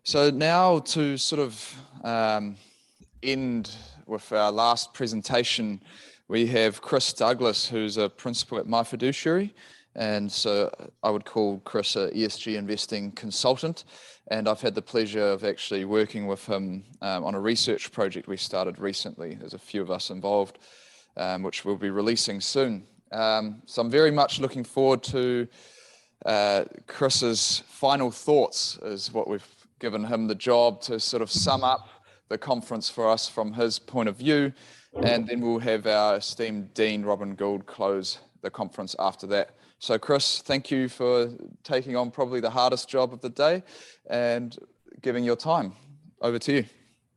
So now to sort of end with our last presentation, we have Chris Douglas, who's a principal at My Fiduciary. And so I would call Chris a ESG investing consultant. And I've had the pleasure of actually working with him on a research project we started recently. There's a few of us involved, which we'll be releasing soon. So I'm very much looking forward to Chris's final thoughts, is what we've given him the job to sort of sum up the conference for us from his point of view. And then we'll have our esteemed Dean, Robin Gould, close the conference after that. So Chris, thank you for taking on probably the hardest job of the day and giving your time. Over to you.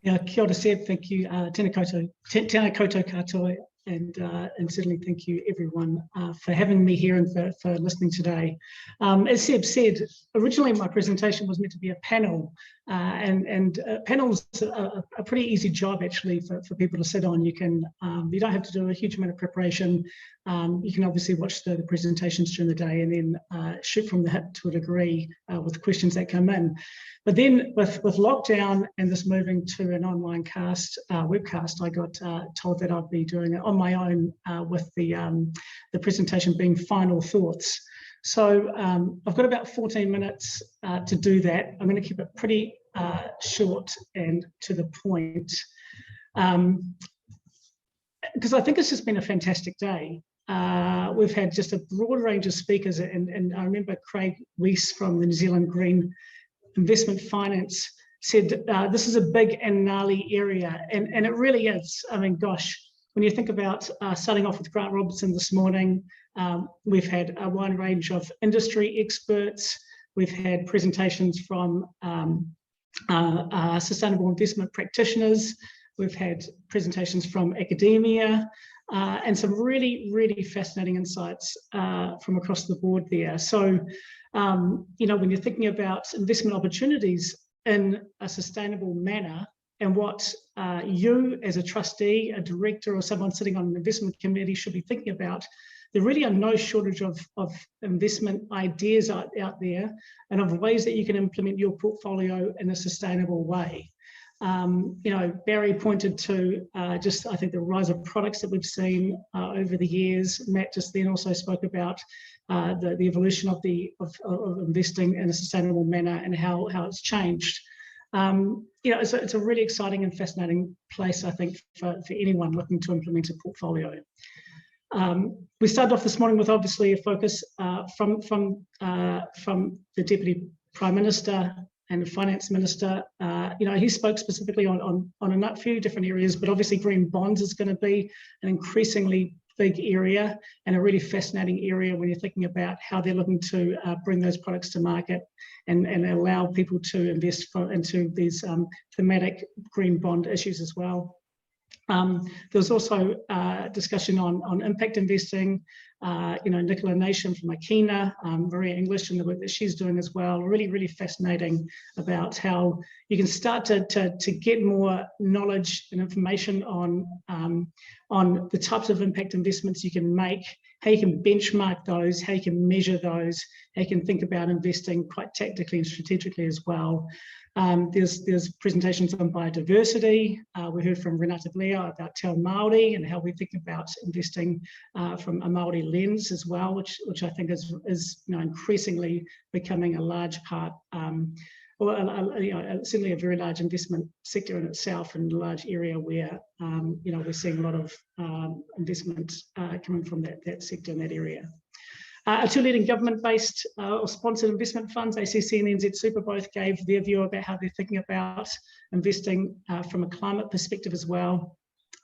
Yeah, kia ora Seb, thank you. Tēnā koutou katoa, and certainly thank you everyone for having me here and for listening today. As Seb said, originally my presentation was meant to be a panel, and panels are a pretty easy job actually for people to sit on. You don't have to do a huge amount of preparation. You can obviously watch the presentations during the day and then shoot from the hip to a degree with questions that come in. But then with lockdown and this moving to an online webcast, I got told that I'd be doing it on my own with the presentation being final thoughts. So I've got about 14 minutes to do that. I'm going to keep it pretty short and to the point, because I think it's just been a fantastic day. We've had just a broad range of speakers, and I remember Craig Weiss from the New Zealand Green Investment Finance said this is a big and gnarly area, and it really is. I mean, gosh, when you think about starting off with Grant Robertson this morning, we've had a wide range of industry experts. We've had presentations from sustainable investment practitioners. We've had presentations from academia, and some really, really fascinating insights from across the board there. So, you know, when you're thinking about investment opportunities in a sustainable manner, and what you as a trustee, a director, or someone sitting on an investment committee should be thinking about, there really are no shortage of investment ideas out there and of ways that you can implement your portfolio in a sustainable way. You know, Barry pointed to just, I think, the rise of products that we've seen over the years. Matt just then also spoke about the evolution of investing in a sustainable manner and how it's changed. You know, it's a really exciting and fascinating place, I think, for anyone looking to implement a portfolio. We started off this morning with obviously a focus from the Deputy Prime Minister and the Finance Minister. You know, he spoke specifically on a few different areas, but obviously green bonds is going to be an increasingly big area and a really fascinating area when you're thinking about how they're looking to bring those products to market and allow people to invest into these thematic green bond issues as well. There was also discussion on impact investing. You know, Nicola Nation from Akina, Maria English, and the work that she's doing as well. Really, really fascinating about how you can start to get more knowledge and information on the types of impact investments you can make, how you can benchmark those, how you can measure those, how you can think about investing quite tactically and strategically as well. There's presentations on biodiversity. We heard from Renata Leo about Te Ao Māori and how we think about investing from a Māori lens as well, which I think is you know, increasingly becoming a large part, or you know, certainly a very large investment sector in itself, and a large area where you know, we're seeing a lot of investment coming from that sector in that area. Our two leading government-based or sponsored investment funds, ACC and NZ Super, both gave their view about how they're thinking about investing from a climate perspective as well.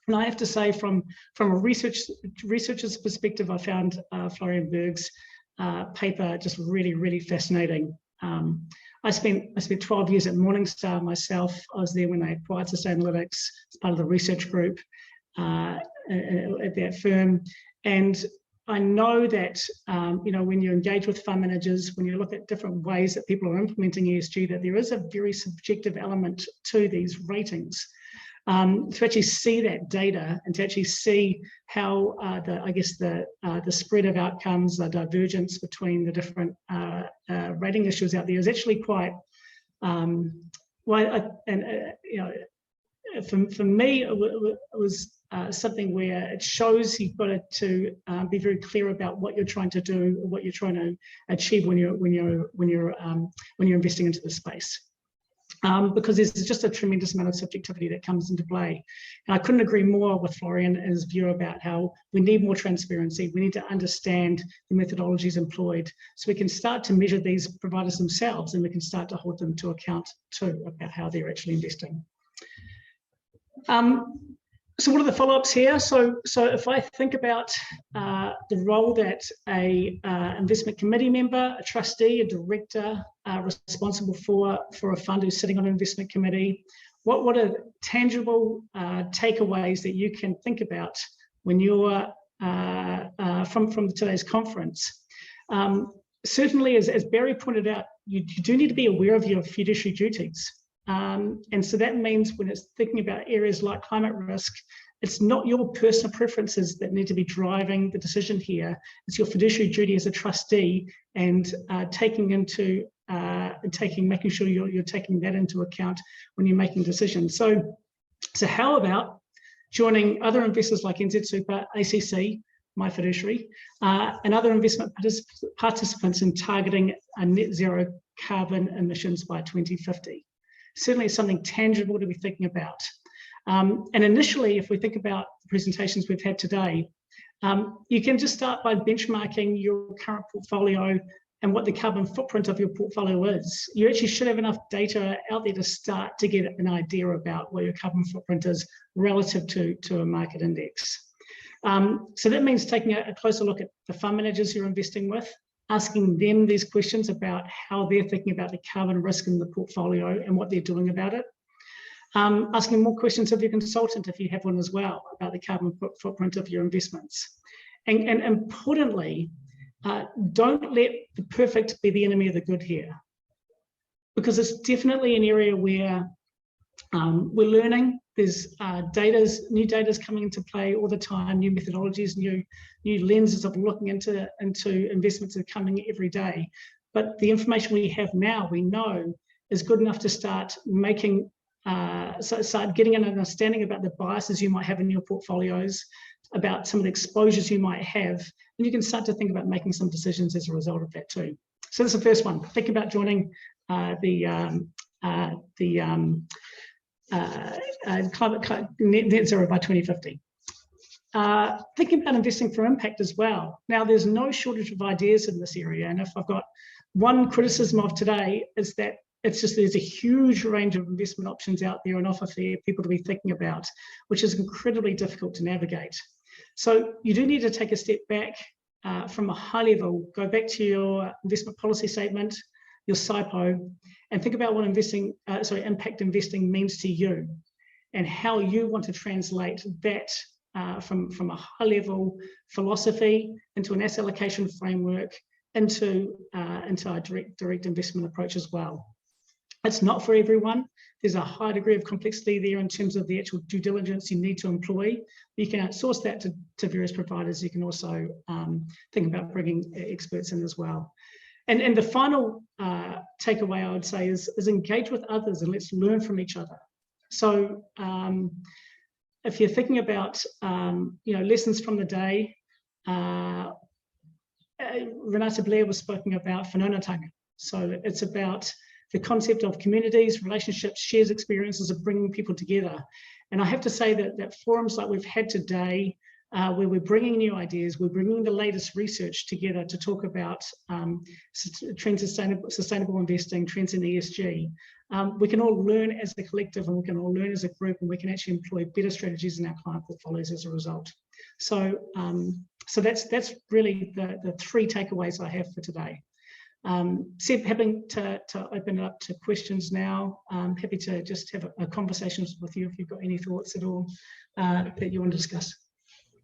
And I have to say, from a researcher's perspective, I found Florian Berg's paper just really, really fascinating. I spent 12 years at Morningstar myself. I was there when they acquired Sustainalytics as part of the research group at that firm. And I know that, you know, when you engage with fund managers, when you look at different ways that people are implementing ESG, that there is a very subjective element to these ratings. To actually see that data and to actually see how the spread of outcomes, the divergence between the different rating issues out there is actually quite for me, it was something where it shows you've got to be very clear about what you're trying to do, or what you're trying to achieve when you're investing into the space. Because there's just a tremendous amount of subjectivity that comes into play. And I couldn't agree more with Florian and his view about how we need more transparency. We need to understand the methodologies employed so we can start to measure these providers themselves, and we can start to hold them to account too about how they're actually investing. So what are the follow-ups here? So if I think about the role that a investment committee member, a trustee, a director responsible for a fund who's sitting on an investment committee, what are tangible takeaways that you can think about when you're from today's conference? Certainly, as Barry pointed out, you do need to be aware of your fiduciary duties. And so that means when it's thinking about areas like climate risk, it's not your personal preferences that need to be driving the decision here. It's your fiduciary duty as a trustee, and making sure you're taking that into account when you're making decisions. So how about joining other investors like NZ Super, ACC, my fiduciary, and other investment participants in targeting a net zero carbon emissions by 2050? Certainly something tangible to be thinking about. And initially, if we think about the presentations we've had today, you can just start by benchmarking your current portfolio and what the carbon footprint of your portfolio is. You actually should have enough data out there to start to get an idea about what your carbon footprint is relative to a market index. So that means taking a closer look at the fund managers you're investing with, asking them these questions about how they're thinking about the carbon risk in the portfolio and what they're doing about it. Asking more questions of your consultant, if you have one as well, about the carbon footprint of your investments. And importantly, don't let the perfect be the enemy of the good here, because it's definitely an area where we're learning. There's new data's coming into play all the time, new methodologies, new lenses of looking into investments are coming every day. But the information we have now, we know, is good enough to start making, start getting an understanding about the biases you might have in your portfolios, about some of the exposures you might have, and you can start to think about making some decisions as a result of that too. So that's the first one. Think about joining net zero by 2050. Thinking about investing for impact as well. Now, there's no shortage of ideas in this area, and if I've got one criticism of today, is that there's a huge range of investment options out there and offer for people to be thinking about, which is incredibly difficult to navigate. So you do need to take a step back from a high level, go back to your investment policy statement, your SIPO, and think about what impact investing means to you, and how you want to translate that from a high level philosophy into an asset allocation framework, into our direct investment approach as well. It's not for everyone. There's a high degree of complexity there in terms of the actual due diligence you need to employ. You can outsource that to various providers. You can also think about bringing experts in as well. And the final takeaway I would say is engage with others, and let's learn from each other. So if you're thinking about lessons from the day, Renata Blair was speaking about whanaungatanga. So it's about the concept of communities, relationships, shares experiences of bringing people together. And I have to say that forums like we've had today, where we're bringing new ideas, we're bringing the latest research together to talk about trends in sustainable investing, trends in ESG. We can all learn as a collective, and we can all learn as a group, and we can actually employ better strategies in our client portfolios as a result. So, so that's really the three takeaways I have for today. Seb, happy to open it up to questions now. I'm happy to just have a conversation with you if you've got any thoughts at all that you want to discuss.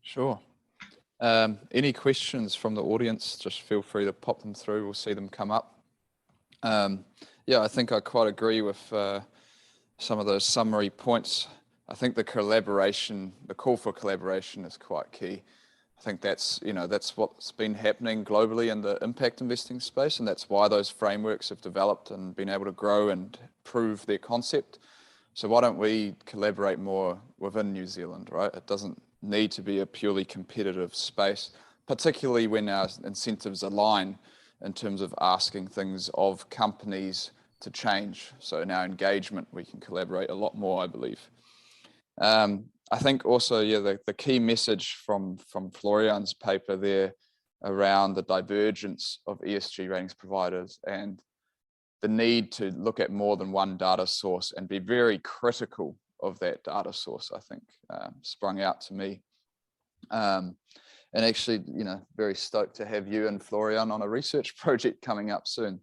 Sure. Any questions from the audience, just feel free to pop them through. We'll see them come up. Yeah, I think I quite agree with some of those summary points. I think the call for collaboration is quite key. I think that's, that's what's been happening globally in the impact investing space, and that's why those frameworks have developed and been able to grow and prove their concept. So why don't we collaborate more within New Zealand, right? It doesn't need to be a purely competitive space, particularly when our incentives align in terms of asking things of companies to change. So in our engagement, we can collaborate a lot more, I believe. I think also, yeah, the key message from Florian's paper there around the divergence of ESG ratings providers and the need to look at more than one data source and be very critical of that data source, I think, sprung out to me. And actually, very stoked to have you and Florian on a research project coming up soon.